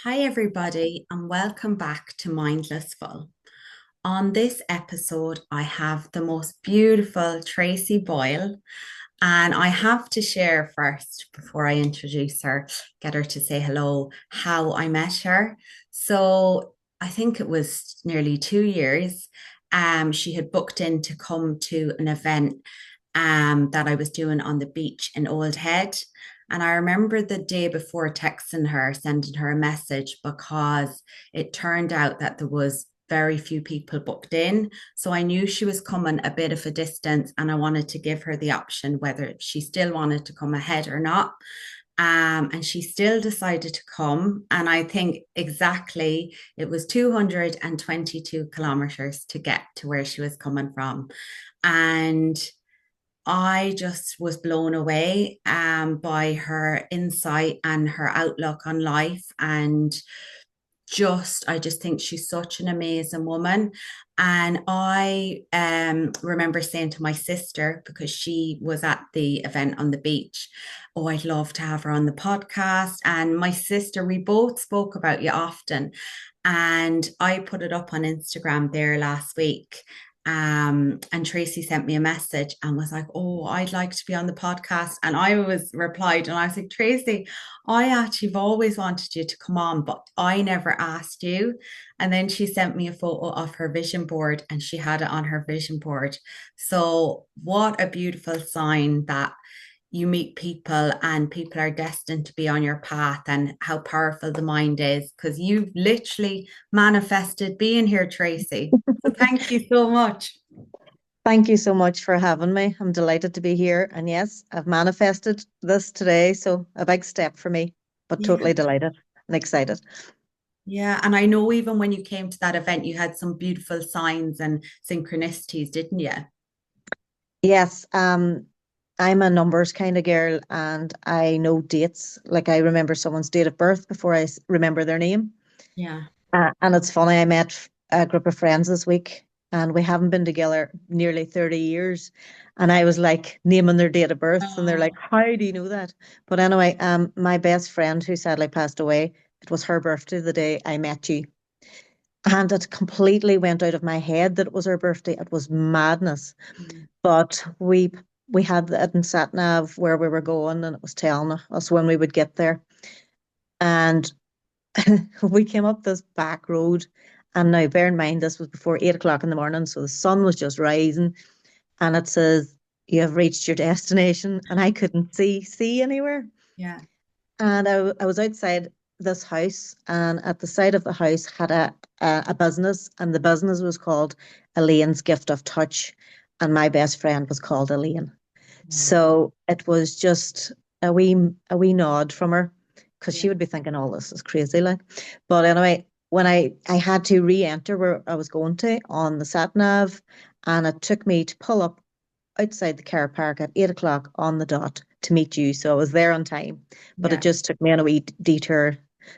Hi, everybody, and welcome back to Mind.Less.Full. On this episode, I have the most beautiful Tracy Boyle, and I have to share first before I introduce her, get her to say hello, how I met her. So I think it was nearly 2 years. She had booked in to come to an event that I was doing on the beach in Old Head. And I remember the day before texting her, sending her a message because it turned out that there was very few people booked in. So I knew she was coming a bit of a distance and I wanted to give her the option whether she still wanted to come ahead or not. And she still decided to come. And I think exactly it was 222 kilometers to get to where she was coming from. And I just was blown away by her insight and her outlook on life. And I just think she's such an amazing woman. And I remember saying to my sister, because she was at the event on the beach, oh, I'd love to have her on the podcast. And my sister, we both spoke about you often. And I put it up on Instagram there last week. And Tracy sent me a message and was like, "Oh, I'd like to be on the podcast." And I was replied, and I was like, "Tracy, I actually have always wanted you to come on, but I never asked you." And then she sent me a photo of her vision board and she had it on her vision board. So, what a beautiful sign that you meet people and people are destined to be on your path, and how powerful the mind is, because you've literally manifested being here, Tracy. So, thank you so much. Thank you so much for having me. I'm delighted to be here. And yes, I've manifested this today. So a big step for me, but Yeah. totally delighted and excited. Yeah. And I know even when you came to that event, you had some beautiful signs and synchronicities, didn't you? Yes, I'm a numbers kind of girl and I know dates. Like I remember someone's date of birth before remember their name. Yeah. And it's funny, I met a group of friends this week and we haven't been together nearly 30 years. And I was like naming their date of birth and they're Oh, like, how do you know that? But anyway, my best friend who sadly passed away, it was her birthday the day I met you. And it completely went out of my head that it was her birthday. It was madness. mm, But we had it in sat nav where we were going and it was telling us when we would get there. And we came up this back road. And now bear in mind this was before 8 o'clock in the morning, so the sun was just rising. And it says, you have reached your destination. And I couldn't see anywhere. yeah. And I was outside this house, and at the side of the house had a business, and the business was called Elaine's Gift of Touch. And my best friend was called Elaine. Mm, So it was just a wee nod from her because yeah. she would be thinking all this is crazy like. But anyway, when I had to re-enter where I was going to on the sat nav, and it took me to pull up outside the car park at 8 o'clock on the dot to meet you. So I was there on time, but it Yeah. just took me on a wee detour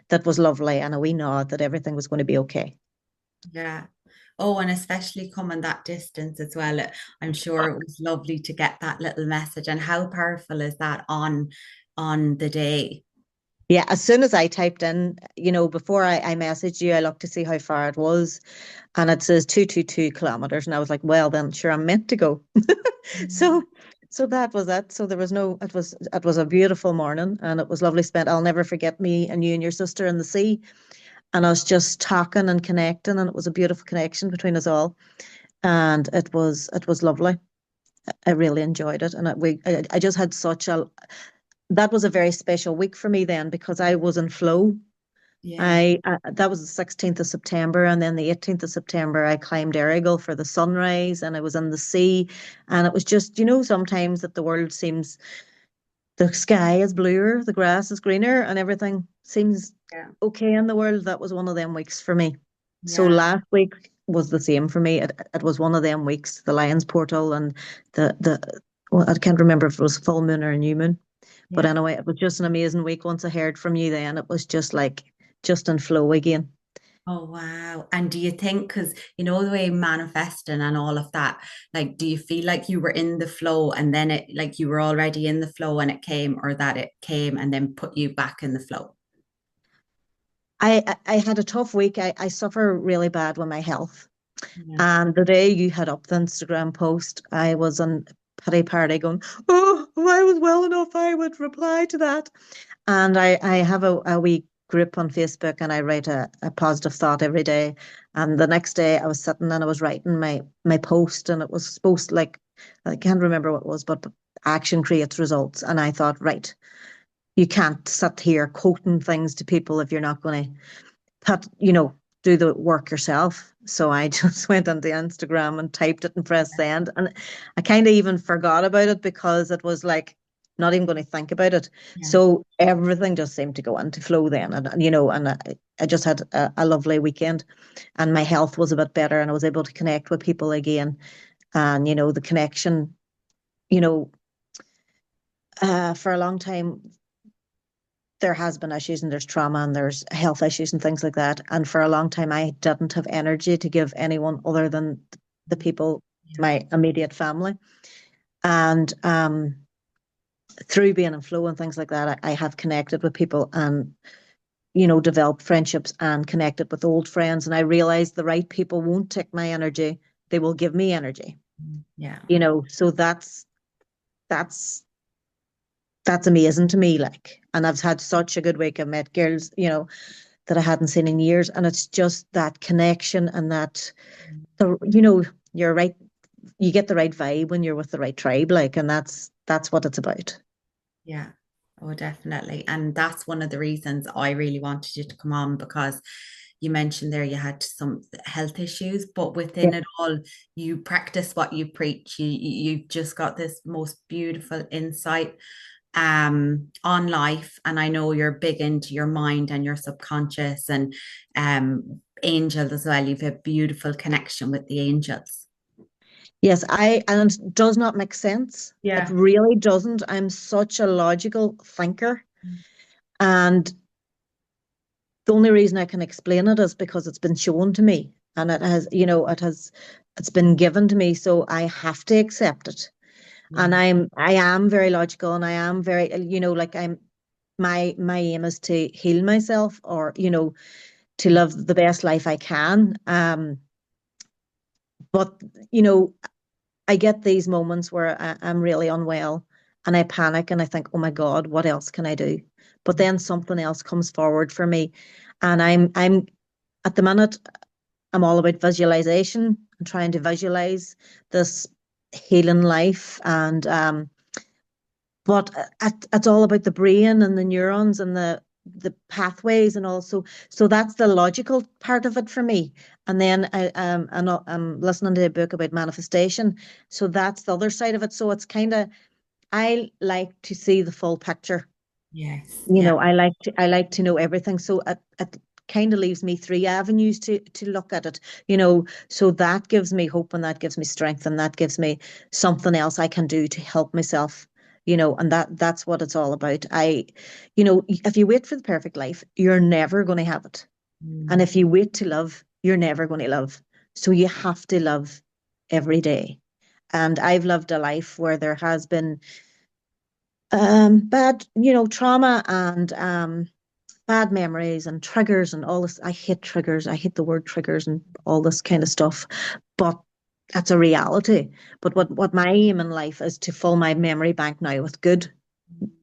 that was lovely and a wee nod that everything was going to be okay. Yeah. Oh, and especially coming that distance as well. I'm sure it was lovely to get that little message. And how powerful is that on the day? Yeah, as soon as I typed in, before I messaged you, I looked to see how far it was, and it says 222 kilometers. And I was like, well, then sure, I'm meant to go. Mm. So, so that was it. So there was no, it was a beautiful morning and it was lovely spent. I'll never forget me and you and your sister in the sea and us just talking and connecting. And it was a beautiful connection between us all. And it was lovely. I really enjoyed it. And I just had that was a very special week for me then because I was in flow. Yeah. That was the 16th of September, and then the 18th of September, I climbed Errigal for the sunrise, and I was in the sea, and it was just, sometimes that the world seems the sky is bluer, the grass is greener, and everything seems Yeah. okay in the world. That was one of them weeks for me. So Yeah. last week was the same for me. It was one of them weeks, the Lions Portal and the well, I can't remember if it was full moon or a new moon. But Yeah. anyway, it was just an amazing week. Once I heard from you, then it was just like just in flow again. Oh, wow. And do you think, because the way manifesting and all of that, like, do you feel like you were in the flow and then it, like, you were already in the flow and it came, or that it came and then put you back in the flow? I had a tough week. I suffer really bad with my health. Yeah. And the day you had up the Instagram post, I was on pity party going, oh, if I was well enough, I would reply to that. And I have a wee group on Facebook and I write a positive thought every day. And the next day I was sitting and I was writing my post and it was supposed to like, I can't remember what it was, but action creates results. And I thought, right, you can't sit here quoting things to people if you're not going to put, do the work yourself. So I just went onto Instagram and typed it and pressed send. And I kind of even forgot about it because it was like not even going to think about it. Yeah. So everything just seemed to go into flow then. I just had a lovely weekend and my health was a bit better and I was able to connect with people again. And, the connection, you know, for a long time, there has been issues and there's trauma and there's health issues and things like that. And for a long time, I didn't have energy to give anyone other than the people, Yeah. my immediate family. And through being in flow and things like that, I have connected with people and, developed friendships and connected with old friends. And I realized the right people won't take my energy, they will give me energy, Yeah. so that's that's amazing to me. Like, and I've had such a good week. I've met girls, that I hadn't seen in years. And it's just that connection and that the you're right, you get the right vibe when you're with the right tribe, like, and that's what it's about. Yeah. Oh, definitely. And that's one of the reasons I really wanted you to come on because you mentioned there you had some health issues, but Yeah. within it all, you practice what you preach. You've just got this most beautiful insight on life. And I know you're big into your mind and your subconscious and angels as well. You've a beautiful connection with the angels. Yes, and it does not make sense. It Yeah. really doesn't. I'm such a logical thinker. And the only reason I can explain it is because it's been shown to me and it's been given to me. So I have to accept it. And Yeah. I am very logical and I am very, like my aim is to heal myself or, to live the best life I can. But, you know, I get these moments where I'm really unwell and I panic and I think, oh my God, what else can I do? But then something else comes forward for me. And I'm at the minute, I'm all about visualization and trying to visualize this healing life. And but it's all about the brain and the neurons and the pathways and also so that's the logical part of it for me. And then I'm listening to a book about manifestation, so that's the other side of it. So it's kind of, I like to see the full picture. Yes. Yeah. I like to know everything. So it kind of leaves me three avenues to look at it. So that gives me hope and that gives me strength and that gives me something else I can do to help myself. And that's what it's all about. If you wait for the perfect life, you're never going to have it. And Mm. if you wait to love, you're never going to love. So you have to love every day. And I've lived a life where there has been bad, trauma and bad memories and triggers and all this. I hate triggers. I hate the word triggers and all this kind of stuff. But that's a reality. But what my aim in life is to fill my memory bank now with good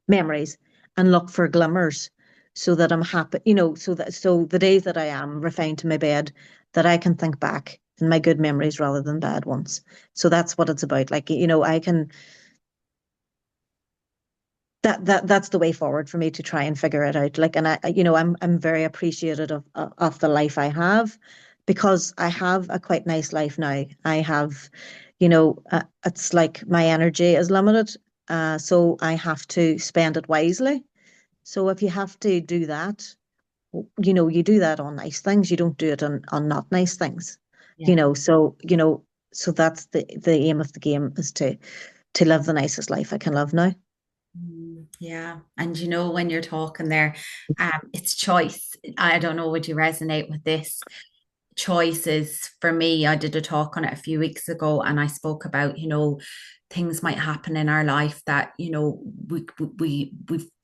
memories and look for glimmers so that I'm happy, so the days that I am refined to my bed, that I can think back in my good memories rather than bad ones. So that's what it's about. Like, I can that's the way forward for me to try and figure it out. Like, and I'm very appreciative of the life I have because I have a quite nice life now. I have, it's like my energy is limited, so I have to spend it wisely. So if you have to do that, you do that on nice things. You don't do it on not nice things. Yeah. So that's the aim of the game is to live the nicest life I can live now. Yeah. And when you're talking there, it's choice. I don't know, would you resonate with this? Choices for me. I did a talk on it a few weeks ago and I spoke about, things might happen in our life that, we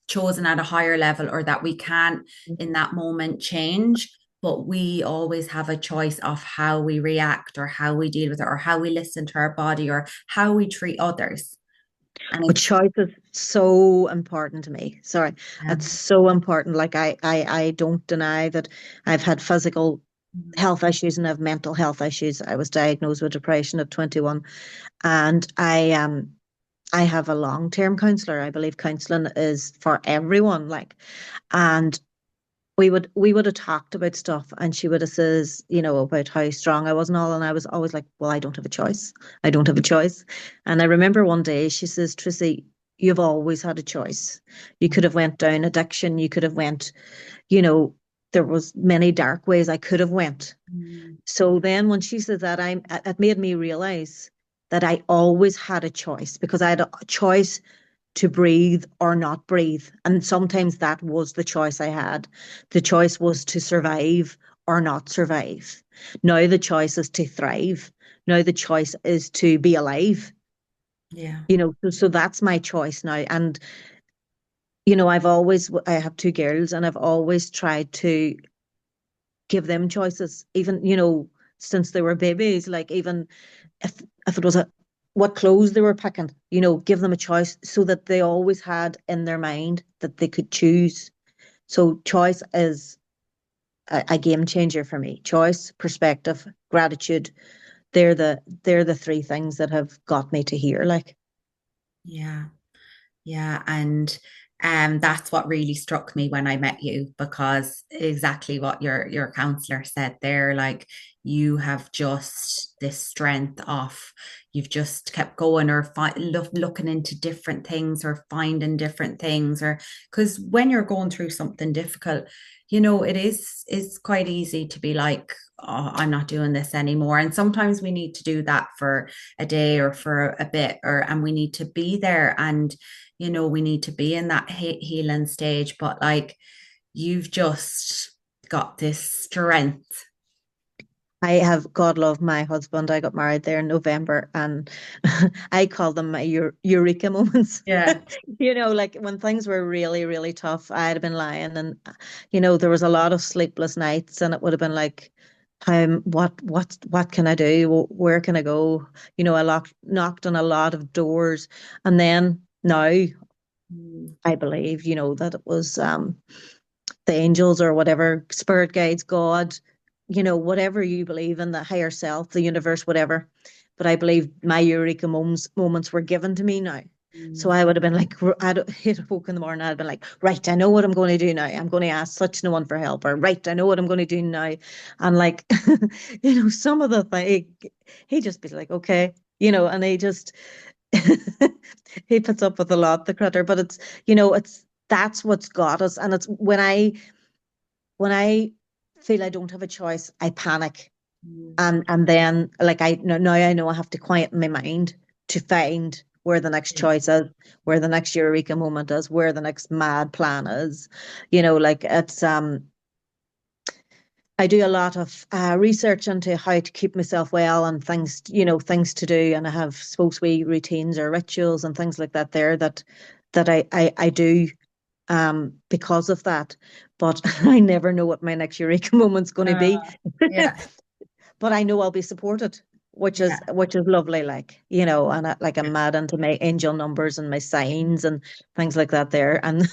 chosen at a higher level or that we can't in that moment change, but we always have a choice of how we react or how we deal with it or how we listen to our body or how we treat others. And But it's, choice is so important to me. Sorry, yeah. it's so important. Like I don't deny that I've had physical health issues and I have mental health issues. I was diagnosed with depression at 21, and I have a long-term counselor. I believe counseling is for everyone. Like, and we would have talked about stuff, and she would have says, about how strong I was and all, and I was always like, well, I don't have a choice. I don't have a choice. And I remember one day she says, Tracy, you've always had a choice. You could have went down addiction. You could have went, you know, there was many dark ways I could have went. Mm, So then when she said that, it made me realize that I always had a choice because I had a choice to breathe or not breathe. And sometimes that was the choice I had. The choice was to survive or not survive. Now the choice is to thrive. Now the choice is to be alive. yeah. So that's my choice now. And, I have two girls and I've always tried to give them choices, even, since they were babies, like even if it was what clothes they were picking, give them a choice so that they always had in their mind that they could choose. So choice is a game changer for me. Choice, perspective, gratitude. They're the three things that have got me to here. Like, Yeah. Yeah, and that's what really struck me when I met you because exactly what your counselor said there, like you have just this strength of you've just kept going or looking into different things or finding different things or because when you're going through something difficult, it's quite easy to be like, oh, I'm not doing this anymore. And sometimes we need to do that for a day or for a bit or and we need to be there and we need to be in that healing stage, but like you've just got this strength. I have, God love my husband. I got married there in November, and I call them my eureka moments. Yeah. Like when things were really, really tough, I had been lying, and there was a lot of sleepless nights, and it would have been like, what can I do? Where can I go? Knocked on a lot of doors, and then now Mm, I believe, that it was the angels or whatever, spirit guides, God, whatever you believe in, the higher self, the universe, whatever. But I believe my eureka moments were given to me now. So mm, I would have been like, I'd hit a woke in the morning. I'd been like, right, I know what I'm going to do now. I'm going to ask such no one for help. Or right, I know what I'm going to do now. And like, some of the thing, he just be like, okay, and he just he puts up with a lot, the critter. But it's that's what's got us. And it's when I feel I don't have a choice, I panic. mm, And then like now I know I have to quiet my mind to find where the next yeah, choice is, where the next eureka moment is, where the next mad plan is. Like it's I do a lot of research into how to keep myself well and things to do, and I have supposed wee routines or rituals and things like that there that I do because of that. But I never know what my next eureka moment's going to be. yeah, But I know I'll be supported, which is yeah, which is lovely. Like and like I'm mad into my angel numbers and my signs and things like that there. And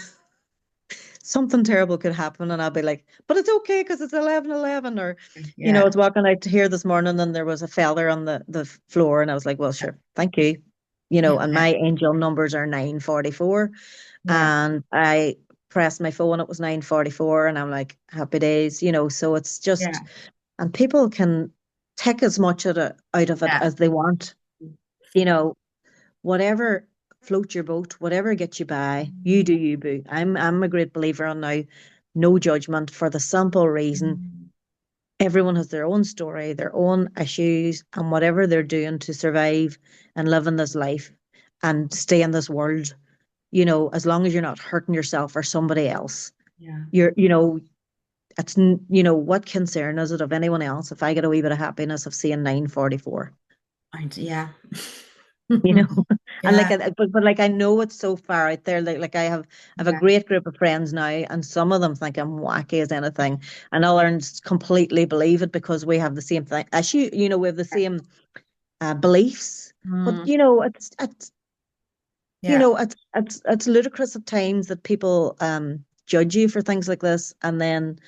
something terrible could happen, and I'll be like, but it's okay because it's 11:11. Or I yeah, was walking out here this morning and there was a feather on the floor, and I was like, well, sure, thank you. And yeah, my angel numbers are 944. yeah, And I pressed my phone, it was 9:44, and I'm like, happy days. So it's just, yeah, and people can take as much out of it yeah. as they want. You know, whatever floats your boat, whatever gets you by, you do you, boo. I'm a great believer on now, no judgment, for the simple reason Mm, everyone has their own story, their own issues, and whatever they're doing to survive and live in this life and stay in this world, as long as you're not hurting yourself or somebody else, yeah, you're, what concern is it of anyone else if I get a wee bit of happiness of seeing 944, yeah. you know? And Yeah. but like I know it's so far out there. I have a Yeah. great group of friends now, and some of them think I'm wacky as anything, and others completely believe it because we have the same thing as you. We have the same beliefs. But Mm, yeah. it's ludicrous at times that people judge you for things like this, and then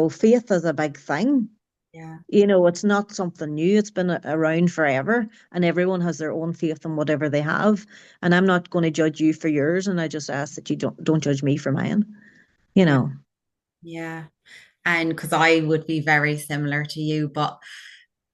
faith is a big thing. Yeah. It's not something new. It's been around forever, and everyone has their own faith in whatever they have. And I'm not going to judge you for yours, and I just ask that you don't judge me for mine. You Yeah. know. Yeah. And because I would be very similar to you, but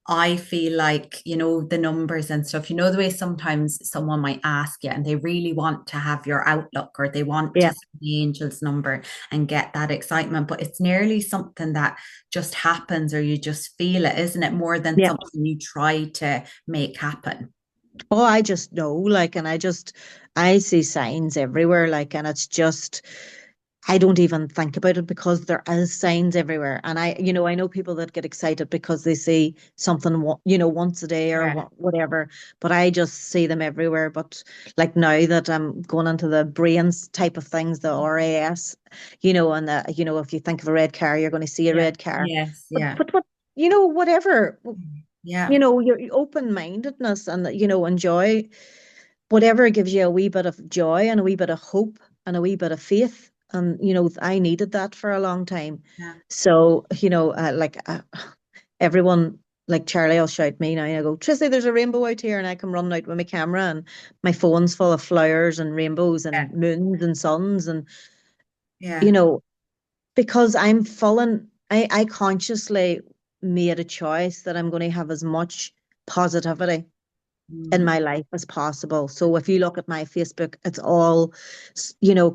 I feel like, the numbers and stuff, the way sometimes someone might ask you and they really want to have your outlook or they want to Yeah. see the angel's number and get that excitement, but it's nearly something that just happens or you just feel it, isn't it? More than Yeah. something you try to make happen. Oh, I just know, and I see signs everywhere, and it's just, I don't even think about it because there is signs everywhere. And I know people that get excited because they see something, once a day or Yeah. whatever, but I just see them everywhere. But like now that I'm going into the brains type of things, the RAS, and if you think of a red car, you're going to see a Yeah. red car. Yes. But, Yeah. but what, whatever, Yeah. your open-mindedness and, enjoy whatever gives you a wee bit of joy and a wee bit of hope and a wee bit of faith. And, I needed that for a long time. Yeah. So, everyone, like Charlie will shout me now and I go, Tracy, there's a rainbow out here. And I come running out with my camera and my phone's full of flowers and rainbows Yeah. and moons and suns. And, you Yeah. know, because I'm full and I consciously made a choice that I'm going to have as much positivity in Mm, my life as possible. So if you look at my Facebook, it's all,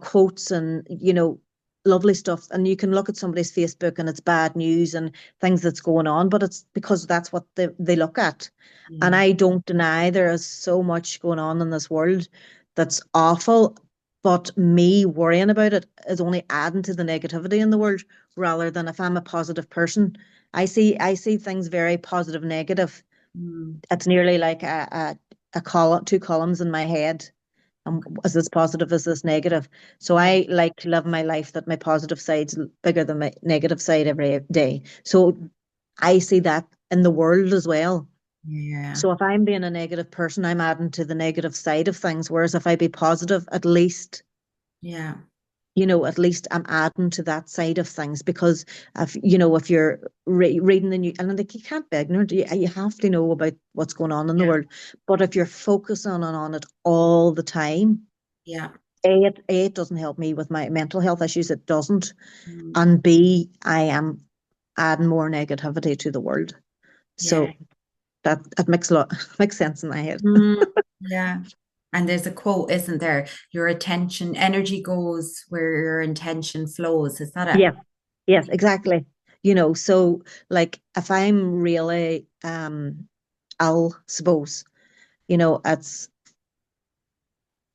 quotes and, lovely stuff. And you can look at somebody's Facebook and it's bad news and things that's going on, but it's because that's what they look at. And yeah. I don't deny there is so much going on in this world that's awful. But me worrying about it is only adding to the negativity in the world rather than if I'm a positive person. I see things very positive, negative. Mm, It's nearly like a column, two columns in my head. Is this positive? Is this negative? So yeah. I like to live my life that my positive side's bigger than my negative side every day. So I see that in the world as well. Yeah. So if I'm being a negative person, I'm adding to the negative side of things. Whereas if I be positive, Yeah. at least I'm adding to that side of things because if you're reading the news, and like you can't be ignorant, you have to know about what's going on in the Yeah. world. But if you're focusing on it all the time, Yeah. it doesn't help me with my mental health issues. It doesn't. Mm, And B, I am adding more negativity to the world. yeah. So that it makes a lot makes sense in my head. Mm, yeah. And there's a quote, isn't there? Your attention, energy goes where your intention flows. Is that Yeah. Yes, it? exactly. So like if I'm really I'll suppose, it's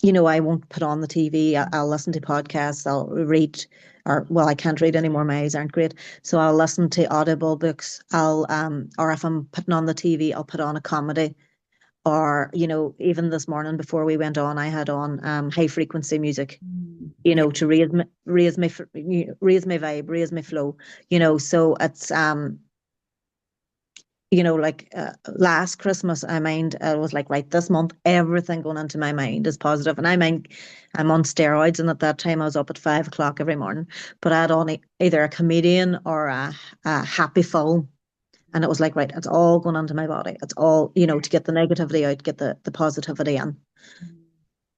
I won't put on the TV. I'll listen to podcasts. I'll read, or well, I can't read anymore. My eyes aren't great, so I'll listen to audible books. Or if I'm putting on the TV, I'll put on a comedy. Or even this morning before we went on, I had on high frequency music. Yeah. To raise my vibe, raise my flow. So it's like last Christmas, I was like, right, this month, everything going into my mind is positive. And I mind I'm on steroids. And at that time, I was up at 5 o'clock every morning. But I had on either a comedian or a happy film. And it was like, right, it's all going into my body. It's all, to get the negativity out, get the positivity in.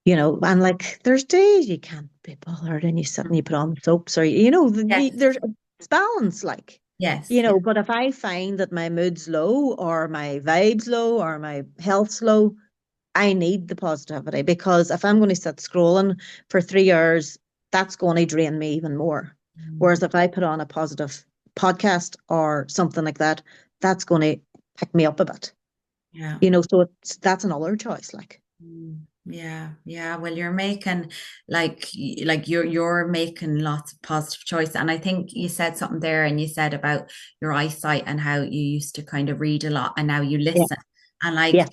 And like there's days you can't be bothered and you sit and you put on soaps or Yes. there's it's balance like Yes. Yeah. but if I find that my mood's low or my vibe's low or my health's low, I need the positivity because if I'm going to sit scrolling for 3 hours, that's going to drain me even more. Mm, Whereas if I put on a positive podcast or something like that, that's going to pick me up a bit. yeah. So that's another choice like. Yeah, yeah. Well, you're making you're making lots of positive choice. And I think you said something there and you said about your eyesight and how you used to kind of read a lot and now you Yeah. listen. And Yeah.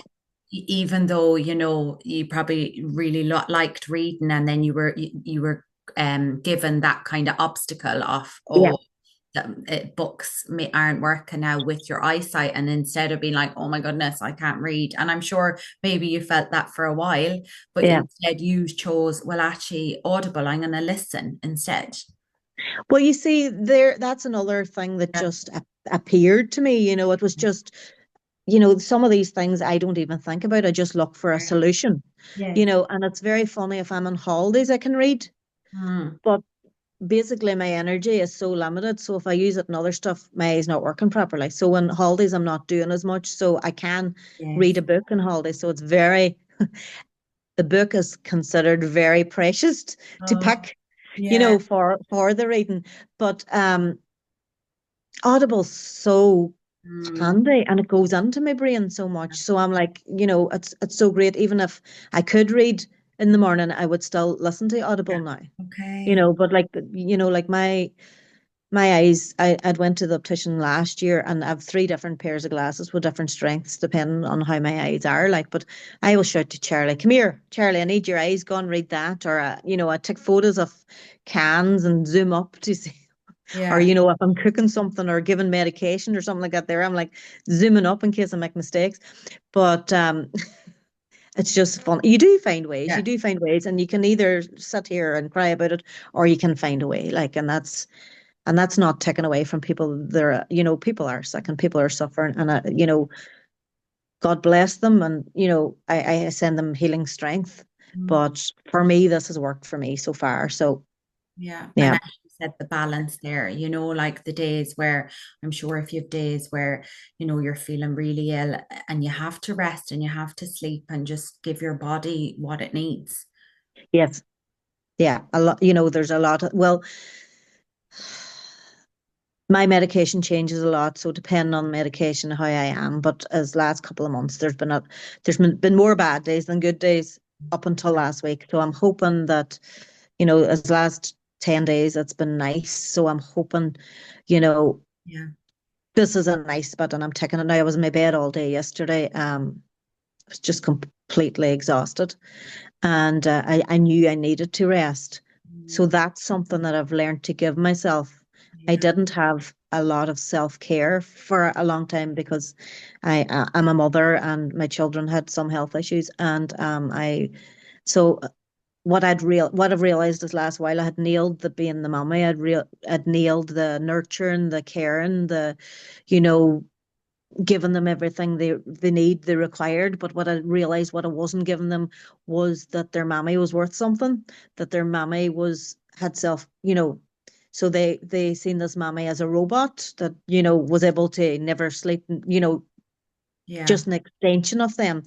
even though you probably really liked reading, and then you were given that kind of obstacle of, Yeah. oh, books aren't working now with your eyesight, and instead of being like, oh my goodness, I can't read, and I'm sure maybe you felt that for a while, but Yeah. instead you chose, well, actually, Audible, I'm going to listen instead. Well, you see, that's another thing that Yeah. just appeared to me. It was just, some of these things I don't even think about. I just look for a Right. solution, Yes. and it's very funny if I'm on holidays, I can read, Mm. but basically my energy is so limited. So if I use it in other stuff, my eye's not working properly. So on holidays, I'm not doing as much. So I can read Yes. a book on holidays. So the book is considered very precious to Oh, pick, yeah. for the reading. But Audible's so Mm. handy and it goes into my brain so much. So I'm like, it's so great. Even if I could read in the morning, I would still listen to Yeah. Audible now. Okay. But like, like my eyes, I'd went to the optician last year and I have three different pairs of glasses with different strengths depending on how my eyes are. Like, but I will shout to Charlie, come here, Charlie, I need your eyes. Go and read that. Or, I take photos of cans and zoom up to see. Or, Yeah. if I'm cooking something or giving medication or something like that there, I'm like zooming up in case I make mistakes. But it's just fun. You Yeah. do find ways, and you can either sit here and cry about it or you can find a way. Like, and that's not taken away from people. People are sick and people are suffering, and God bless them, and I send them healing strength. Mm. But for me, this has worked for me so far. So Yeah. And yeah, as you said, the balance there, like the days where, I'm sure if you have days where, you're feeling really ill and you have to rest and you have to sleep and just give your body what it needs. yes, yeah, a lot. There's a lot. Well, my medication changes a lot, so depending on medication, how I am. But as last couple of months, there's been more bad days than good days up until last week. So I'm hoping that, as last 10 days, it's been nice. So I'm hoping, you know, Yeah. this is a nice bit, and I'm taking it now. I was in my bed all day yesterday. I was just completely exhausted, and I knew I needed to rest. So Mm. that's something that I've learned to give myself. I Yeah. didn't have a lot of self-care for a long time because I'm a mother and my children had some health issues, and I so what I've realized this last while, I had nailed the being the mummy. I'd nailed the nurturing, the caring, the you know giving them everything they need, they required. But what I realized, what I wasn't giving them, was that their mammy was worth something, that their mammy had so they seen this mammy as a robot that, was able to never sleep, Yeah. just an extension of them.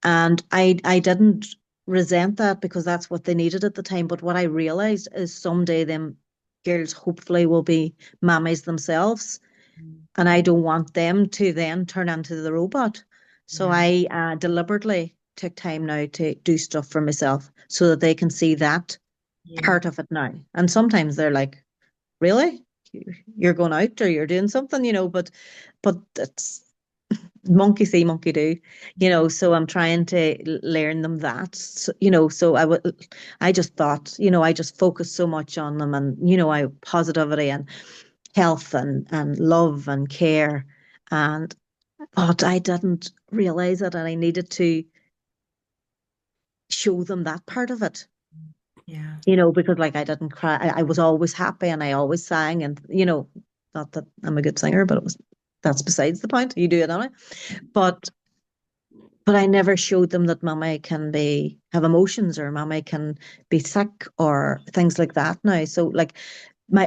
And I didn't resent that because that's what they needed at the time. But what I realized is someday them girls hopefully will be mammies themselves, Mm. and I don't want them to then turn into the robot. So Yeah. I deliberately took time now to do stuff for myself so that they can see that Yeah. part of it now. And sometimes they're like, "Really? You're going out or you're doing something, but it's monkey see, monkey do, Yeah. So I'm trying to learn them that, so I just thought, I just focused so much on them, and, I positivity and health and love and care. And but I didn't realize it, and I needed to show them that part of it, Yeah. because like I didn't cry. I was always happy and I always sang, and not that I'm a good singer, but that's besides the point. You do it anyway. But I never showed them that mama can have emotions, or mama can be sick or things like that now. So like my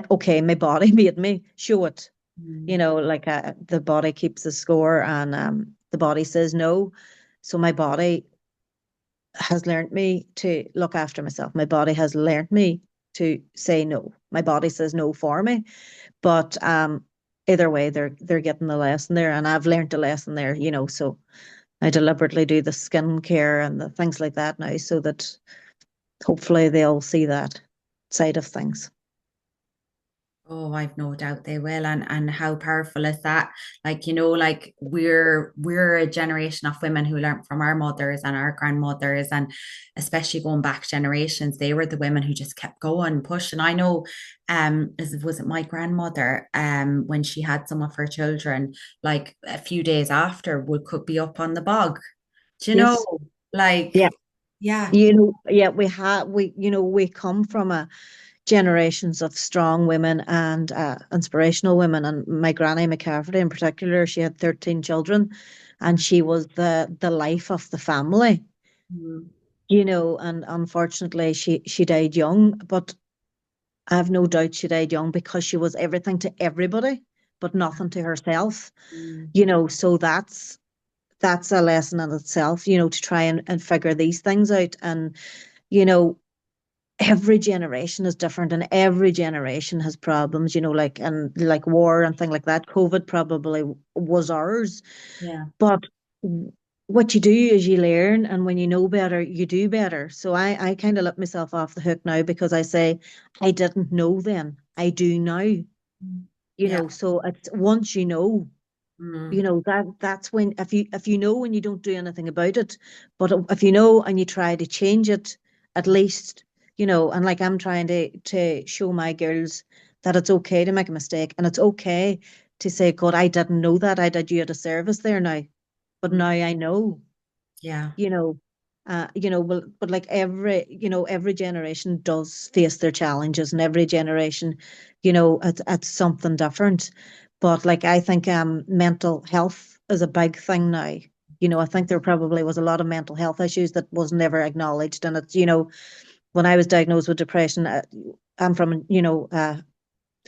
body made me show it. Mm. Like the body keeps the score, and the body says no. So my body has learned me to look after myself. My body has learned me to say no. My body says no for me. But either way, they're getting the lesson there, and I've learned the lesson there. So I deliberately do the skin care and the things like that now, so that hopefully they'll see that side of things. Oh, I've no doubt they will. And how powerful is that? Like, like we're a generation of women who learned from our mothers and our grandmothers, and especially going back generations, they were the women who just kept going, pushing. I know, was it my grandmother, when she had some of her children, like a few days after would could be up on the bog. Do you know? Yes. Like, Yeah. yeah. Yeah, we come from a generations of strong women and inspirational women. And my granny McCafferty in particular, she had 13 children, and Mm, she was the life of the family, mm, and unfortunately she died young, but I have no doubt she died young because she was everything to everybody, but nothing to herself, mm, so that's a lesson in itself, to try and figure these things out. And, you know, every generation is different and every generation has problems, like war and thing like that. COVID probably was ours, yeah. but what you do is you learn, and when you know better, you do better. So I kind of let myself off the hook now because I say, I didn't know then. I do now, Mm, yeah. so it's once Mm, that's when, if you know and you don't do anything about it, but if you know and you try to change it, at least, and like I'm trying to show my girls that it's okay to make a mistake, and it's okay to say, God, I didn't know that. I did you a disservice there now, but mm, now I know, yeah. you know but like every generation does face their challenges, and every generation, it's something different. But like, I think mental health is a big thing now. I think there probably was a lot of mental health issues that was never acknowledged. And it's, when I was diagnosed with depression, I'm from,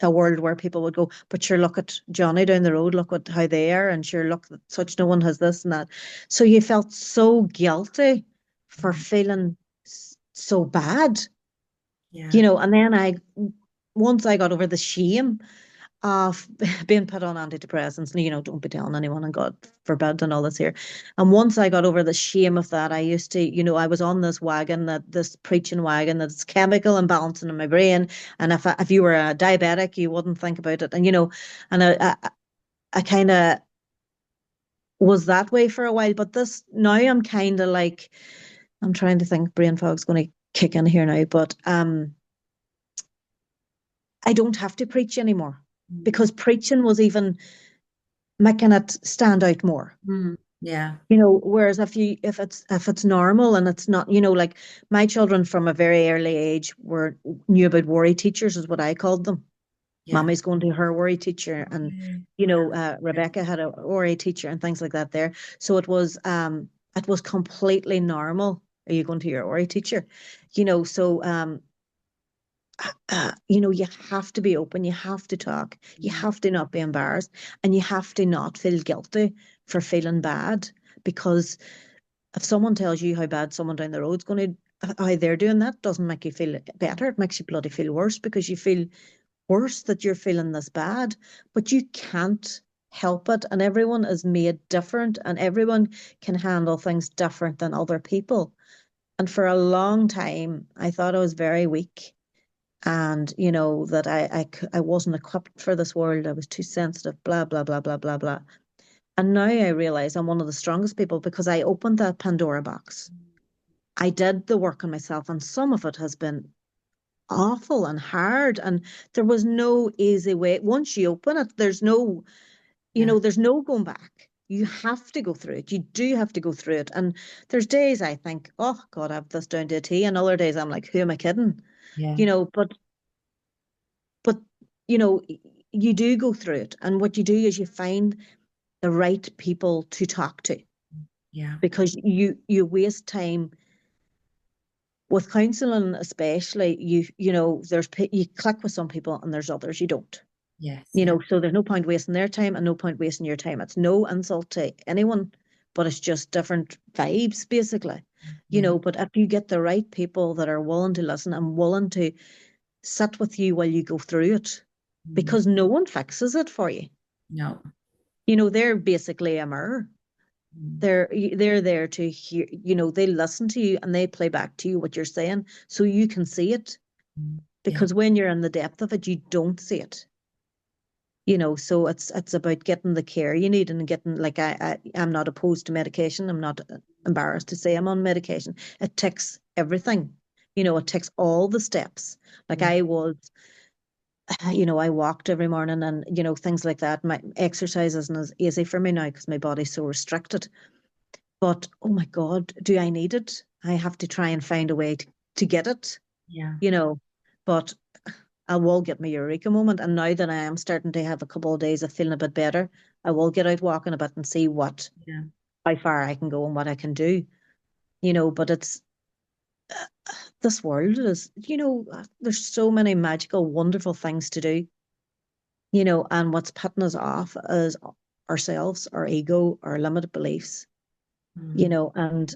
a world where people would go, but sure, look at Johnny down the road, look at how they are, and sure, look, such no one has this and that. So you felt so guilty for Mm, feeling so bad, yeah. and then once I got over the shame of being put on antidepressants, and don't be telling anyone, and God forbid, and all this here. And once I got over the shame of that, I used to, I was on this wagon, this preaching wagon, that's chemical imbalancing in my brain. And if you were a diabetic, you wouldn't think about it. And and I kind of was that way for a while, but this now I'm kind of like, I'm trying to think, brain fog's going to kick in here now, but I don't have to preach anymore, Mm, because preaching was even making it stand out more. yeah. Whereas if it's normal and it's not, like, my children from a very early age knew about worry teachers, is what I called them. Yeah. Mommy's going to her worry teacher, and Okay. Yeah. Good. Rebecca had a worry teacher and things like that there. So it was completely normal. Are you going to your worry teacher? So you have to be open, you have to talk, you Mm, have to not be embarrassed, and you have to not feel guilty for feeling bad. Because if someone tells you how bad someone down the road's going to, how they're doing, that doesn't make you feel better. It makes you bloody feel worse, because you feel worse that you're feeling this bad. But you can't help it, and everyone is made different, and everyone can handle things different than other people. And for a long time, I thought I was very weak, and that I wasn't equipped for this world. I was too sensitive, blah blah blah blah blah blah. And now I realize I'm one of the strongest people, because I opened that Pandora box. I did the work on myself, and some of it has been awful and hard, and there was no easy way. Once you open it, yeah. there's no going back. You have to go through it. You do have to go through it. And there's days I think, oh God, I have this down to a T, and other days I'm like, who am I kidding? Yeah. But you know you do go through it, and what you do is you find the right people to talk to, Yeah. because you waste time with counseling, especially. You click with some people and there's others you don't. Yes. Yeah. So there's no point wasting their time and no point wasting your time. It's no insult to anyone, but it's just different vibes, basically. Yeah. But if you get the right people that are willing to listen and willing to sit with you while you go through it, Mm, because no one fixes it for you. no. They're basically a mirror. Mm, They're there to hear. They listen to you and they play back to you what you're saying, so you can see it. mm, Yeah. because when you're in the depth of it, you don't see it. So it's about getting the care you need and getting, like, I'm not opposed to medication. I'm not embarrassed to say I'm on medication. It takes everything. It takes all the steps. Like, Mm. I walked every morning, and things like that. My exercise isn't as easy for me now because my body's so restricted. But oh my God, do I need it? I have to try and find a way to get it, Yeah. you know. But I will get my eureka moment. And now that I am starting to have a couple of days of feeling a bit better, I will get out walking a bit and see Yeah. how far I can go and what I can do. But this world there's so many magical, wonderful things to do. And what's putting us off is ourselves, our ego, our limited beliefs. Mm. And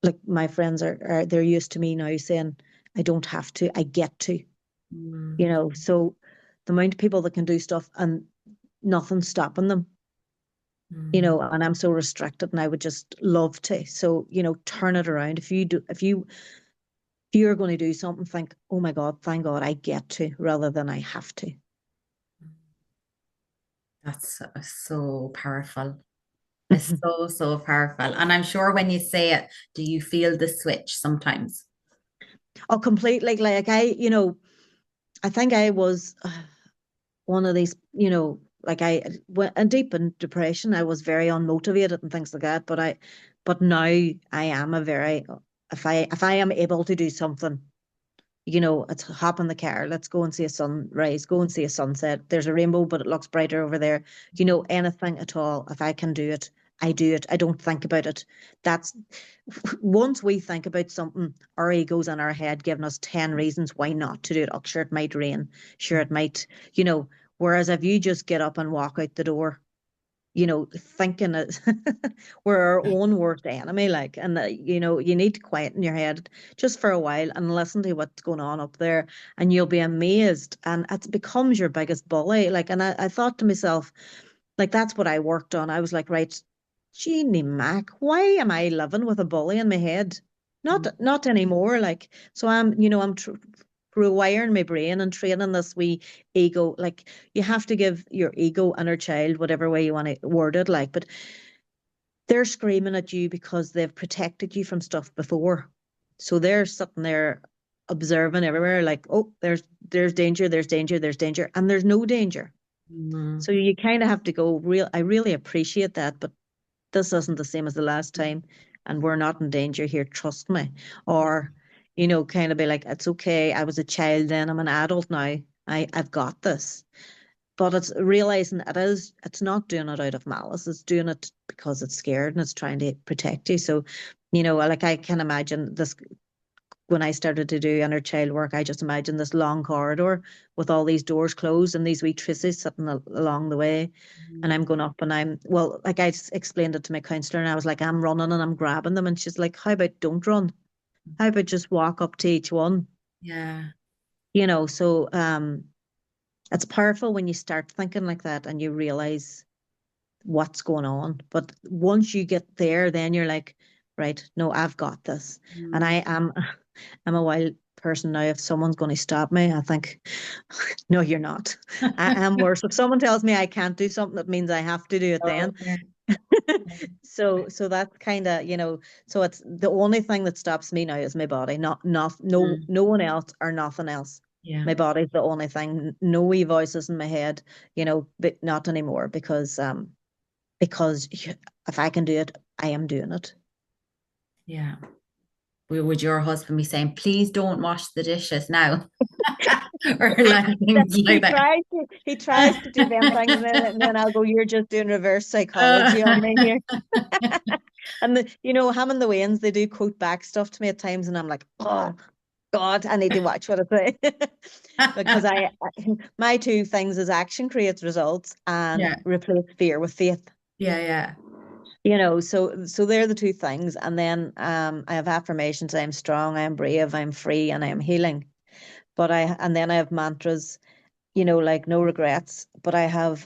like, my friends are they're used to me now saying, I don't have to, I get to. Mm. So the amount of people that can do stuff and nothing's stopping them. Mm. And I'm so restricted, and I would just love to. So, turn it around. If you're going to do something, think, oh my God, thank God I get to, rather than I have to. That's so powerful. It's so, so powerful. And I'm sure when you say it, do you feel the switch sometimes? Oh, completely. Like, I think I was one of these, like, I went and deep in depression. I was very unmotivated and things like that. But now I am a very, if I am able to do something, it's hop in the car, let's go and see a sunrise, go and see a sunset. There's a rainbow, but it looks brighter over there. Anything at all. If I can do it, I do it. I don't think about it. That's Once we think about something, our ego's in our head giving us 10 reasons why not to do it. Oh, sure, it might rain. Sure, it might, whereas if you just get up and walk out the door, thinking it, we're our own worst enemy, like, and you need to quieten your head just for a while and listen to what's going on up there, and you'll be amazed, and it becomes your biggest bully. Like, and I thought to myself, like, that's what I worked on. I was like, right, Jeannie Mac, why am I living with a bully in my head? Not anymore. Like, so I'm rewiring my brain and training this wee ego. Like, you have to give your ego inner child, whatever way you want to word it, like, but they're screaming at you because they've protected you from stuff before. So they're sitting there observing everywhere, like, oh, there's danger, there's danger, there's danger, and there's no danger. Mm. So you kind of have to go, I really appreciate that, but this isn't the same as the last time, and we're not in danger here, trust me. Or, kind of be like, it's okay, I was a child then, I'm an adult now, I've got this. But it's realizing it's not doing it out of malice, it's doing it because it's scared and it's trying to protect you. So, like, I can imagine this. When I started to do inner child work, I just imagined this long corridor with all these doors closed and these wee Tracy's sitting along the way. And I'm going up, and well, like, explained it to my counselor, and I was like, I'm running and I'm grabbing them. And she's like, how about don't run? How about just walk up to each one? Yeah. So it's powerful when you start thinking like that and you realize what's going on. But once you get there, then you're like, right, no, I've got this. And Mm. I am I'm a wild person now. If someone's going to stop me, I think, no, you're not. I am worse. If someone tells me I can't do something, that means I have to do it then. Okay. So that's kind of, so it's the only thing that stops me now is my body, not Mm. no one else or nothing else. Yeah. My body's the only thing. No wee voices in my head, but not anymore, because if I can do it, I am doing it. Yeah. Would your husband be saying, please don't wash the dishes now? Or like things He like that. tries to do them things, and then I'll go, you're just doing reverse psychology on me here. And him and the Waynes, they do quote back stuff to me at times, and I'm like, oh God, I need to watch what I say. Because my two things is action creates results and Yeah. replace fear with faith. Yeah. Yeah. So they're the two things. And then I have affirmations: I'm strong, I'm brave, I'm free, and I'm healing. And then I have mantras, like no regrets. But I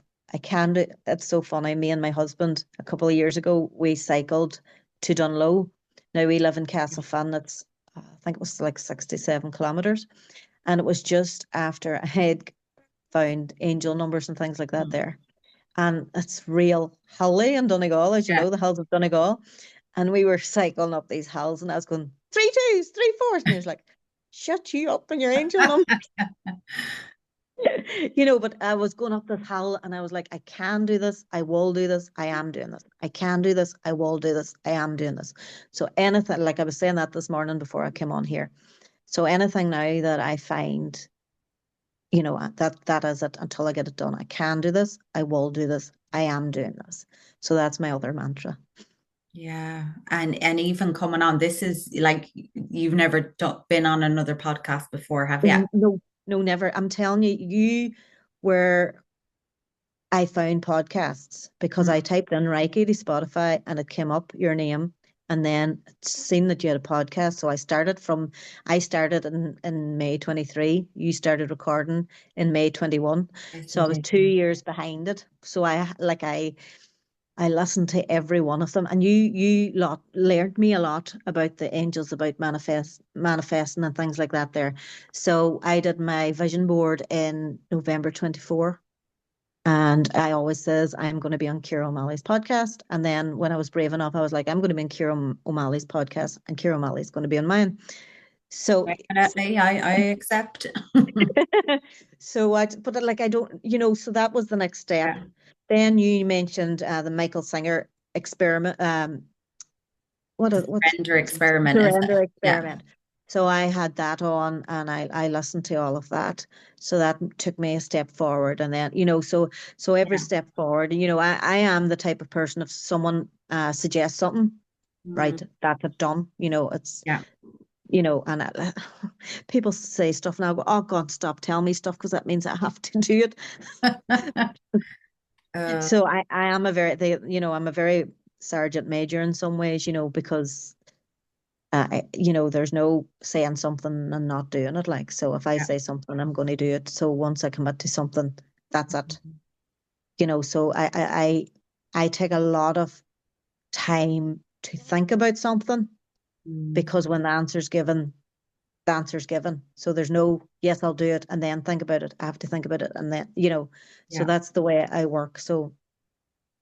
can do, it's so funny. Me and my husband, a couple of years ago, we cycled to Dunlow. Now we live in Castlefin. It's, I think it was like 67 kilometers. And it was just after I had found angel numbers and things like that Mm. there. And it's real hilly in Donegal, as you Yeah. know, the hills of Donegal. And we were cycling up these hills, and I was going, three twos, three fours. And he was like, shut you up and your angel number. But I was going up this hill and I was like, I can do this. I will do this. I am doing this. I can do this. I will do this. I am doing this. So anything, like I was saying that this morning before I came on here. So anything now that I find, that is it until I get it done. I can do this. I will do this. I am doing this. So that's my other mantra. Yeah. And even coming on, this is like you've never been on another podcast before, have you? No, no, never. I'm telling you, you were I found podcasts because I Mm. typed in Reiki to Spotify and it came up your name and then seen that you had a podcast. So I started in May 23. You started recording in May 21. Yes, So we I was did. 2 years behind it. So I listened to every one of them and you lot learned me a lot about the angels, about manifesting and things like that there. So I did my vision board in November 24. And I always says I'm going to be on Kira O'Malley's podcast. And then when I was brave enough, I was like, I'm going to be on Kira O'Malley's podcast, and Kira O'Malley's going to be on mine. So, Definitely, I accept. but like I don't, so that was the next step. Yeah. Then you mentioned the Michael Singer experiment. The What's surrender experiment is surrender it? Yeah. experiment. So I had that on and I listened to all of that. So that took me a step forward. And then, so every Yeah. step forward, I am the type of person if someone suggests something, Mm. right, that's it done. It's, Yeah. and people say stuff now, oh God, stop telling me stuff because that means I have to do it. Uh, So I am I'm a very sergeant major in some ways, because there's no saying something and not doing it. Like, so if I yeah. say something, I'm going to do it. So once I commit to something, that's it. So I take a lot of time to think about something Mm. because when the answer's given. So there's no, yes, I'll do it and then think about it. I have to think about it. And then, so Yeah. that's the way I work. So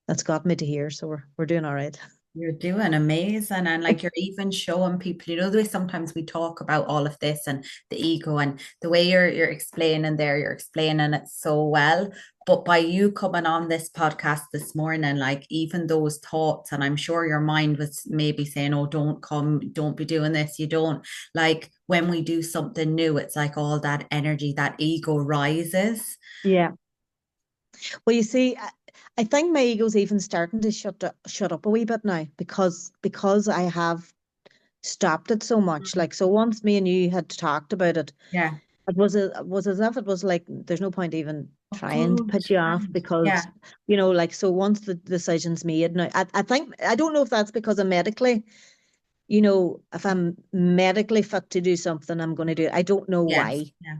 that's got me to here. So we're doing all right. You're doing amazing. And like you're even showing people, the way sometimes we talk about all of this and the ego and the way you're explaining there, you're explaining it so well. But by you coming on this podcast this morning, like even those thoughts, and I'm sure your mind was maybe saying, oh, don't come, don't be doing this. You don't like when we do something new, it's like all that energy, that ego rises. Yeah. Well, you see, I think my ego's even starting to shut up a wee bit now because I have stopped it so much. Mm. Like, so once me and you had talked about it, Yeah. it was as if it was like there's no point even Of trying to put you off course. because Yeah. like so once the decision's made now, I think I don't know if that's because I'm medically, if I'm medically fit to do something, I'm going to do it. I don't know Yes. why, Yeah.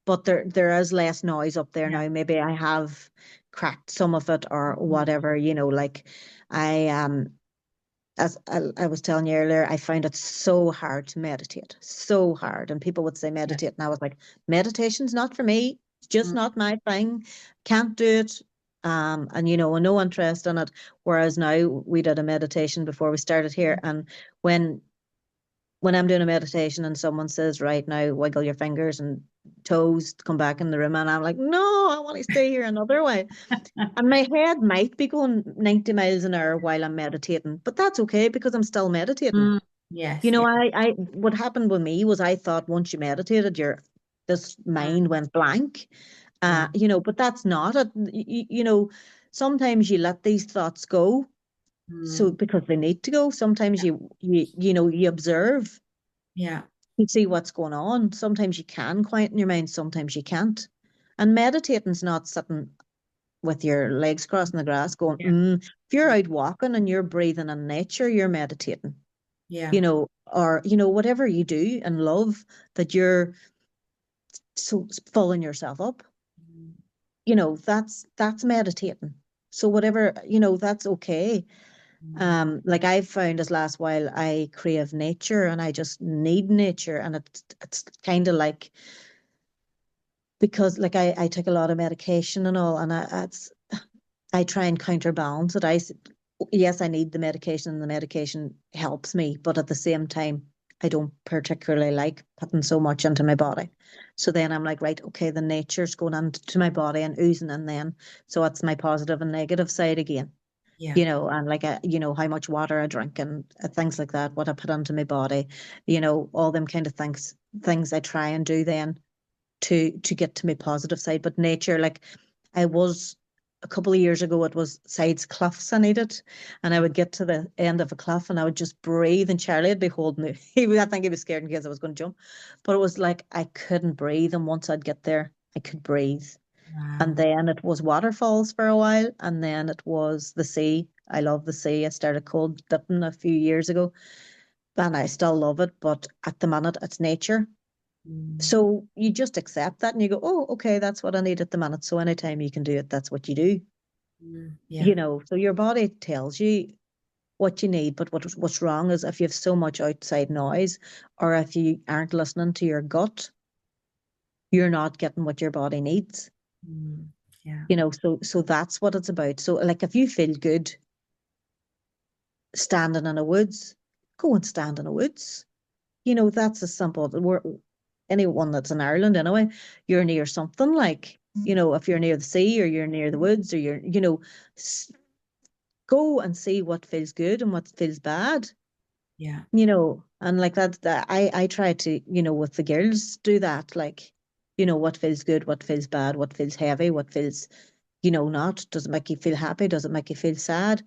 but there is less noise up there Yeah. now. Maybe I have cracked some of it or Mm. whatever, like I as I was telling you earlier, I find it so hard to meditate, so hard. And people would say Yeah. meditate, and I was like, meditation's not for me. It's just Mm. not my thing. Can't do it. And no interest in it. Whereas now we did a meditation before we started here, and when when I'm doing a meditation and someone says, right now, wiggle your fingers and toes to come back in the room, and I'm like, no, I want to stay here another way. And my head might be going 90 miles an hour while I'm meditating, but that's okay because I'm still meditating. Mm. Yes. Yeah. What happened with me was I thought once you meditated, this mind Mm. went blank. Yeah. But that's not it. Sometimes you let these thoughts go. So Mm. because they need to go, sometimes you observe, Yeah. you see what's going on. Sometimes you can quieten your mind, sometimes you can't. And meditating's not sitting with your legs crossing the grass going, Yeah. If you're out walking and you're breathing in nature, you're meditating, Yeah. or, whatever you do and love that you're so filling yourself up, that's meditating. So whatever, that's okay. Mm. Like I've found this last while, I crave nature and I just need nature. And it's kind of like, because like I take a lot of medication and all, and I try and counterbalance it. Yes, I need the medication and the medication helps me, but at the same time, I don't particularly like putting so much into my body. So then I'm like, right, okay, the nature's going into my body and oozing in then. So it's my positive and negative side again, Yeah. and like, how much water I drink and things like that, what I put into my body, all them kind of things I try and do then to get to my positive side. But nature, like I was a couple of years ago, it was sides cliffs I needed, and I would get to the end of a cliff and I would just breathe, and Charlie would be holding me. I think he was scared in case I was going to jump, but it was like I couldn't breathe, and once I'd get there, I could breathe. And Wow. then it was waterfalls for a while, and then it was the sea. I love the sea. I started cold dipping a few years ago, and I still love it. But at the minute, it's nature. Mm. So you just accept that and you go, oh, okay, that's what I need at the minute. So anytime you can do it, that's what you do. Mm. Yeah. So your body tells you what you need, but what's wrong is if you have so much outside noise or if you aren't listening to your gut, you're not getting what your body needs. Mm. Yeah. So that's what it's about. So like if you feel good standing in a woods, go and stand in a woods. That's as simple. Anyone that's in Ireland anyway, you're near something like, if you're near the sea or you're near the woods or s- go and see what feels good and what feels bad, Yeah. and like that I try to, with the girls do that, like, what feels good, what feels bad, what feels heavy, what feels, not. Does it make you feel happy? Does it make you feel sad?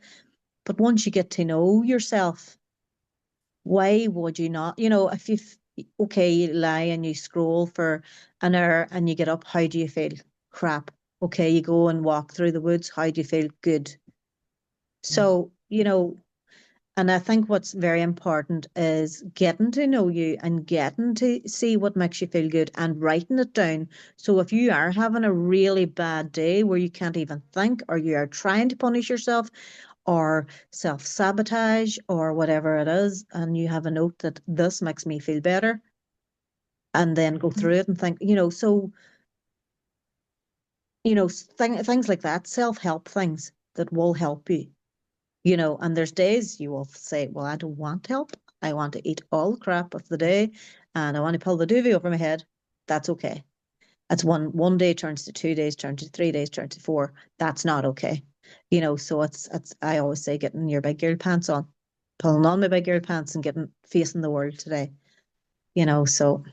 But once you get to know yourself, why would you not? If okay, you lie and you scroll for an hour and you get up, how do you feel? Crap. Okay, you go and walk through the woods, how do you feel? Good. Yeah. So, and I think what's very important is getting to know you and getting to see what makes you feel good and writing it down. So if you are having a really bad day where you can't even think, or you are trying to punish yourself, or self sabotage, or whatever it is, and you have a note that this makes me feel better, and then go through it and think, things like that, self help things that will help you, and there's days you will say, well, I don't want help. I want to eat all the crap of the day and I want to pull the duvet over my head. That's okay. It's one day turns to 2 days, turns to 3 days, turns to four. That's not okay. So it's I always say getting your big girl pants on, pulling on my big girl pants and getting facing the world today. So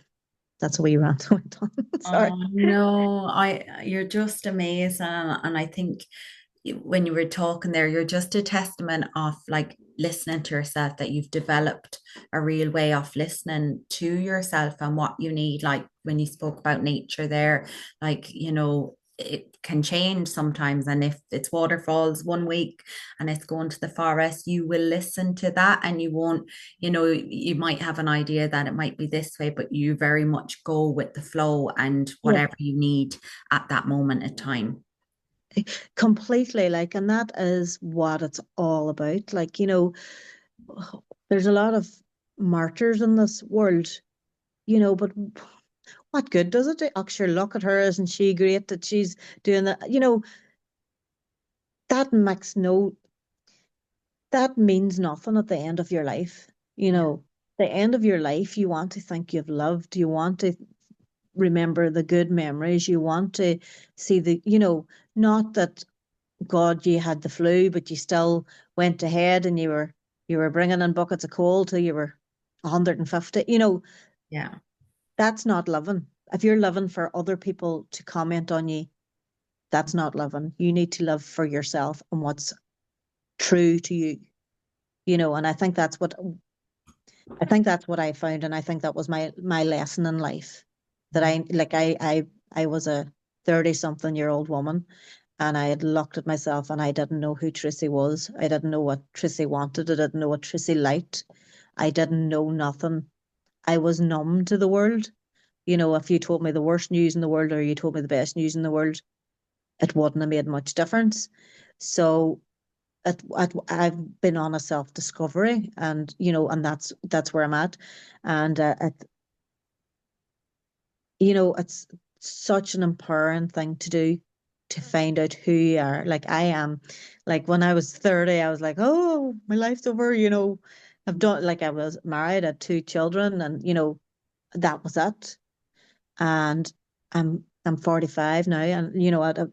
that's a wee rant I went on. Sorry. Oh no, you're just amazing. And I think when you were talking there, you're just a testament of like listening to yourself, that you've developed a real way of listening to yourself and what you need. Like when you spoke about nature there, like, it can change sometimes. And if it's waterfalls one week and it's going to the forest, you will listen to that and you won't, you might have an idea that it might be this way, but you very much go with the flow and Yeah, whatever you need at that moment in time. completely. Like, and that is what it's all about. Like, there's a lot of martyrs in this world, but what good does it do? Oh, sure, look at her. Isn't she great that she's doing that? That makes no, that means nothing at the end of your life. Yeah. The end of your life, you want to think you've loved, you want to remember the good memories, you want to see not that, God, you had the flu, but you still went ahead and you were bringing in buckets of coal till you were 150. Yeah. That's not living. If you're living for other people to comment on you, that's not living. You need to live for yourself and what's true to you. And I think that's what I found, and I think that was my lesson in life. That Mm. I was a 30-something-year-old woman, and I had looked at myself and I didn't know who Tracy was. I didn't know what Tracy wanted. I didn't know what Tracy liked. I didn't know nothing. I was numb to the world. If you told me the worst news in the world or you told me the best news in the world, it wouldn't have made much difference. So I've been on a self-discovery, and and that's where I'm at. And it's such an empowering thing to do, to find out who you are. Like I am, like when I was 30, I was like, oh, my life's over. I've done, like, I was married, I had two children, and that was it. And I'm 45 now, and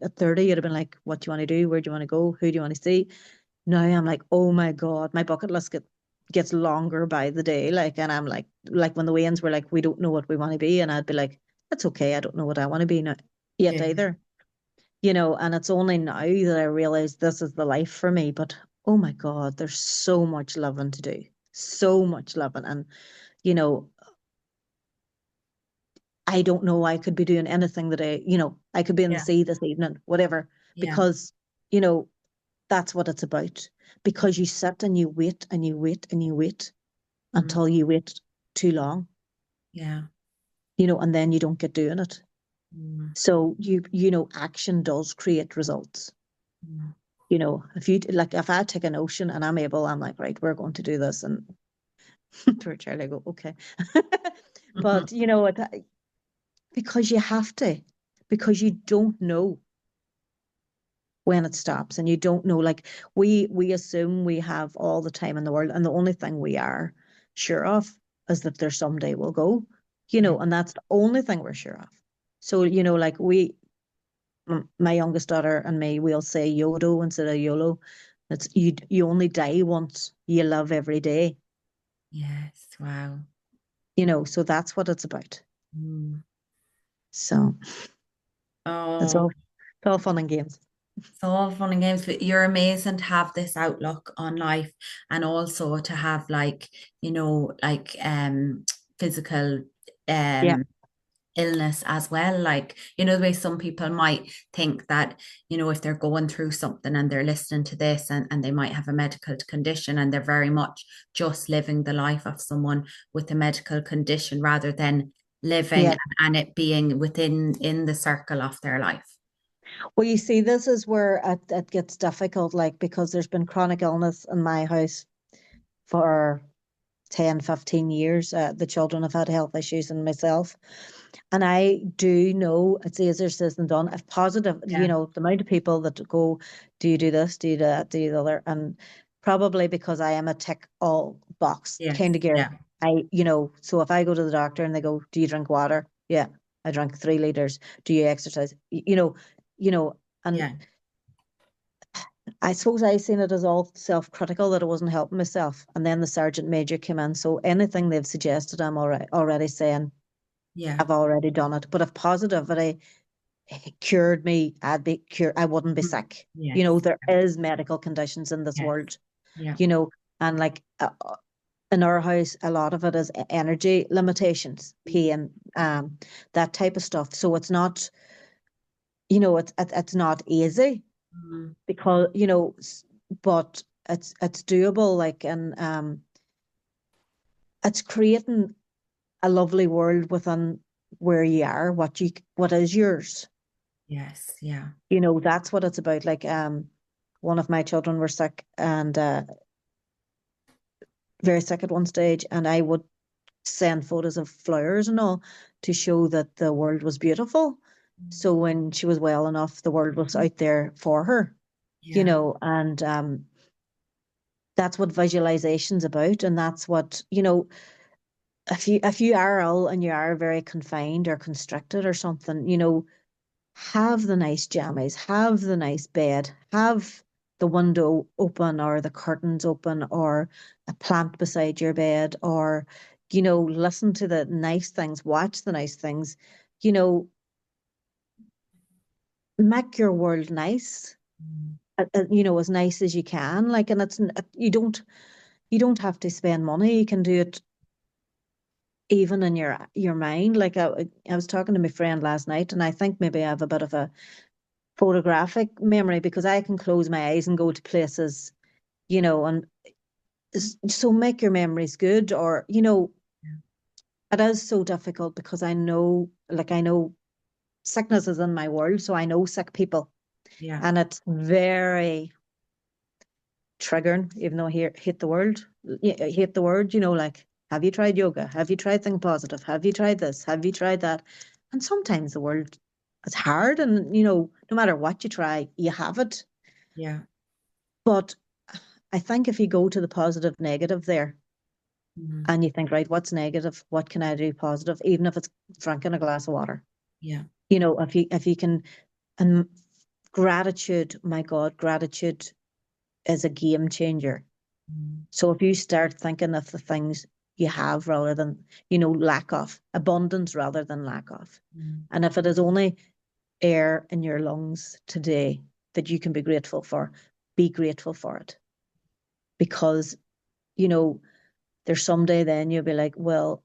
at 30, you'd have been like, what do you want to do? Where do you want to go? Who do you want to see? Now I'm like, oh my God, my bucket list gets longer by the day. And I'm like when the Wayans were like, we don't know what we want to be, and I'd be like, that's okay, I don't know what I want to be now yet Yeah. either. And it's only now that I realize this is the life for me. But oh my God, there's so much loving to do, so much loving, and you know, I don't know, I could be doing anything that I could be in the Yeah. sea this evening, whatever, Yeah. because you know that's what it's about. Because you sit and you wait and you wait and you wait Mm. until you wait too long, Yeah. and then you don't get doing it. Mm. So action does create results. Mm. If I take a notion and I'm like, right, we're going to do this, and to Charlie, I go, okay. Mhm. But because you have to, because you don't know when it stops, and you don't know, like, we assume we have all the time in the world, and the only thing we are sure of is that there someday will go, Yeah. and that's the only thing we're sure of. So like, my youngest daughter and me, we'll say YODO instead of YOLO. It's you only die once, you live every day. Yes. Wow. So that's what it's about. Mm. So it's Oh, all it's all fun and games. it's all fun and games, but you're amazing to have this outlook on life, and also to have, like, like physical Yeah. um illness as well. Like, the way some people might think that, if they're going through something and they're listening to this, and they might have a medical condition, and they're very much just living the life of someone with a medical condition, rather than living Yeah. and it being within in the circle of their life. Well, you see, this is where it gets difficult, like, because there's been chronic illness in my house for 10, 15 years. The children have had health issues, and myself. And I do know it's easier said than done. If positive, Yeah. the amount of people that go, do you do this, do you do that, do you do the other? And probably because I am a tick all box Yes. kind of girl. Yeah. So if I go to the doctor and they go, do you drink water? Yeah, I drink 3 liters. Do you exercise? And Yeah. I suppose I seen it as all self-critical, that I wasn't helping myself. And then the sergeant major came in. So anything they've suggested, I'm already saying, Yeah. I've already done it. But if positivity cured me, I'd be cured. I wouldn't be Mm. sick. Yes. There is medical conditions in this Yes. world, Yeah. you know, and like, in our house, a lot of it is energy limitations, pain, that type of stuff. So it's not, it's not easy, Mm. because, but it's doable. Like, and it's creating a lovely world within where you are, what is yours. Yes. Yeah. That's what it's about. Like, one of my children were sick, and very sick at one stage, and I would send photos of flowers and all to show that the world was beautiful. So when she was well enough, the world was out there for her, Yeah. and that's what visualization's about. And that's what, if you are ill and you are very confined or constricted or something, have the nice jammies, have the nice bed, have the window open or the curtains open, or a plant beside your bed, or, listen to the nice things, watch the nice things, you know, make your world nice, Mm. as nice as you can. Like, and you don't have to spend money. You can do it even in your mind. Like, I was talking to my friend last night, and I think maybe I have a bit of a photographic memory, because I can close my eyes and go to places, and so make your memories good. Or, it is so difficult, because I know sickness is in my world, so I know sick people, Yeah. and it's very, triggering, even though I hate the word, I hate the word, like, have you tried yoga? Have you tried think positive? Have you tried this? Have you tried that? And sometimes the world is hard and, no matter what you try, you have it. Yeah. But I think if you go to the positive, negative there, Mm. and you think, right, what's negative? What can I do positive? Even if it's drinking a glass of water, Yeah. if you can, and gratitude, my God, gratitude is a game changer. Mm. So if you start thinking of the things you have rather than, lack of, abundance rather than lack of. Mm. And if it is only air in your lungs today that you can be grateful for, be grateful for it. Because, you know, there's someday then you'll be like, well,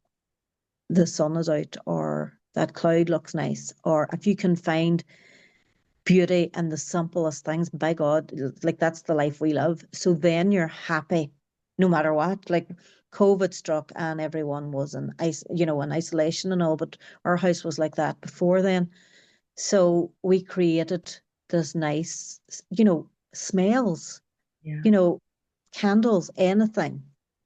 the sun is out, or that cloud looks nice. Or if you can find beauty in the simplest things, by God, like that's the life we live. So then you're happy no matter what. Like COVID struck and everyone was in isolation and all, but our house was like that before then. So we created this nice, smells, Yeah. you know, candles, anything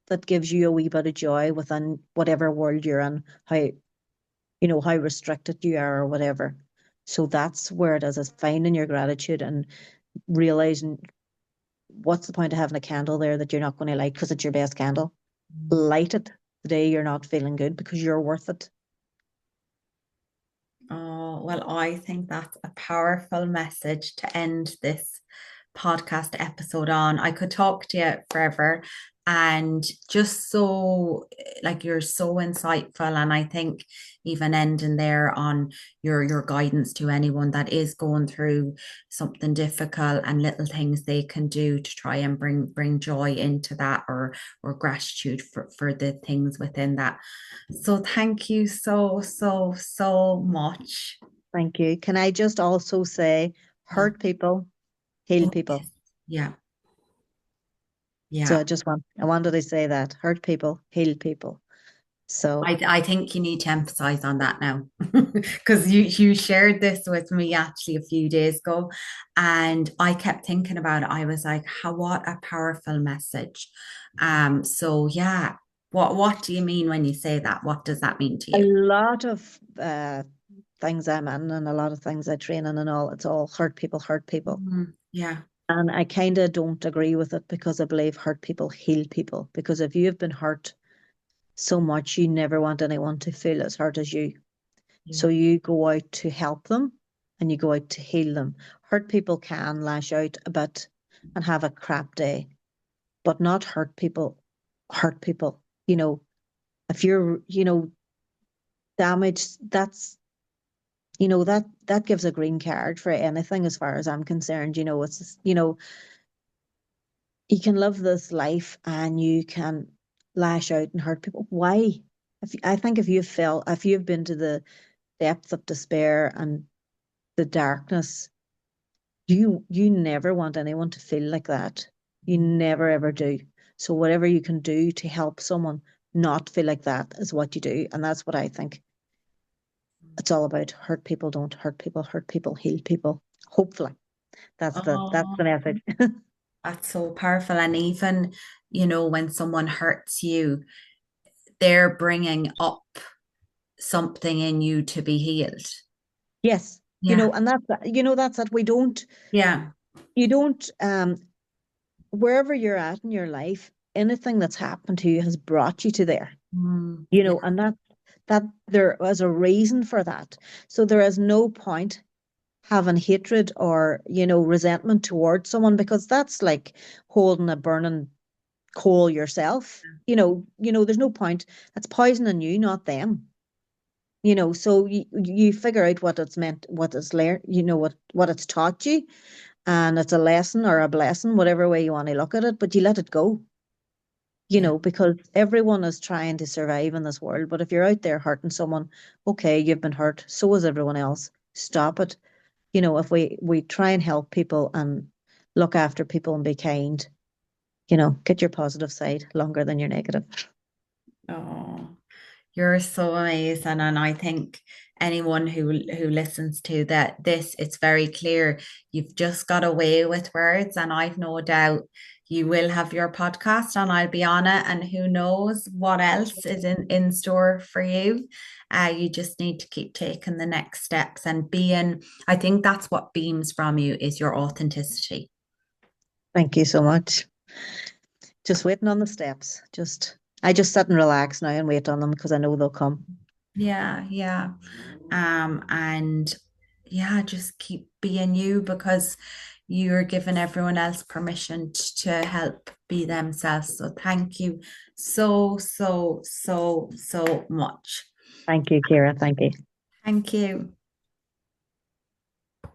that gives you a wee bit of joy within whatever world you're in, how restricted you are or whatever. So that's where it is finding your gratitude and realizing what's the point of having a candle there that you're not going to light because it's your best candle. Mm. Light it the day you're not feeling good because you're worth it. Oh, well, I think that's a powerful message to end this podcast episode on. I could talk to you forever and just so like you're so insightful. And I think even ending there on your guidance to anyone that is going through something difficult and little things they can do to try and bring joy into that or gratitude for the things within that. So thank you so much. Thank you. Can I just also say, Yeah. hurt people, heal Oh, people. yes. Yeah. So Yeah. I wanted to say that hurt people, heal people. So I think you need to emphasize on that now because you shared this with me actually a few days ago and I kept thinking about it. I was like, how what a powerful message. So yeah, what do you mean when you say that? What does that mean to a you? lot of things I'm in and a lot of things I train in and all, it's all hurt people, hurt people. Mm, yeah. And I kind of don't agree with it because I believe hurt people heal people. Because if you have been hurt so much, you never want anyone to feel as hurt as you. Yeah. So you go out to help them and you go out to heal them. Hurt people can lash out a bit and have a crap day, but not hurt people. Hurt people, if you're, damaged, that gives a green card for anything as far as I'm concerned. You can live this life and you can lash out and hurt people. Why? I think if you've been to the depth of despair and the darkness, you never want anyone to feel like that. You never ever do. So whatever you can do to help someone not feel like that is what you do. And that's what I think it's all about. Hurt people don't hurt people, heal people. Hopefully. That's the Oh, message. that's so powerful. And even, when someone hurts you, they're bringing up something in you to be healed. Yes. Yeah. And that's it. Yeah. You don't wherever you're at in your life, anything that's happened to you has brought you to there. Mm, And that there was a reason for that. So there is no point having hatred or, resentment towards someone because that's like holding a burning coal yourself. There's no point. That's poisoning you, not them. So you figure out what it's meant, what it's learned, what it's taught you, and it's a lesson or a blessing, whatever way you want to look at it, but you let it go, yeah. because everyone is trying to survive in this world. But if you're out there hurting someone, okay, you've been hurt, so is everyone else. Stop it. If we try and help people and look after people and be kind, get your positive side longer than your negative. Oh, you're so amazing. And I think anyone who listens to that, it's very clear. You've just got away with words. And I've no doubt you will have your podcast and I'll be on it. And who knows what else is in store for you. You just need to keep taking the next steps and being, I think that's what beams from you is your authenticity. Thank you so much. Just waiting on the steps. I just sit and relax now and wait on them because I know they'll come. Yeah, yeah. And yeah, just keep being you because you're giving everyone else permission to help be themselves. So thank you so much. Thank you, Kira. Thank you. Thank you.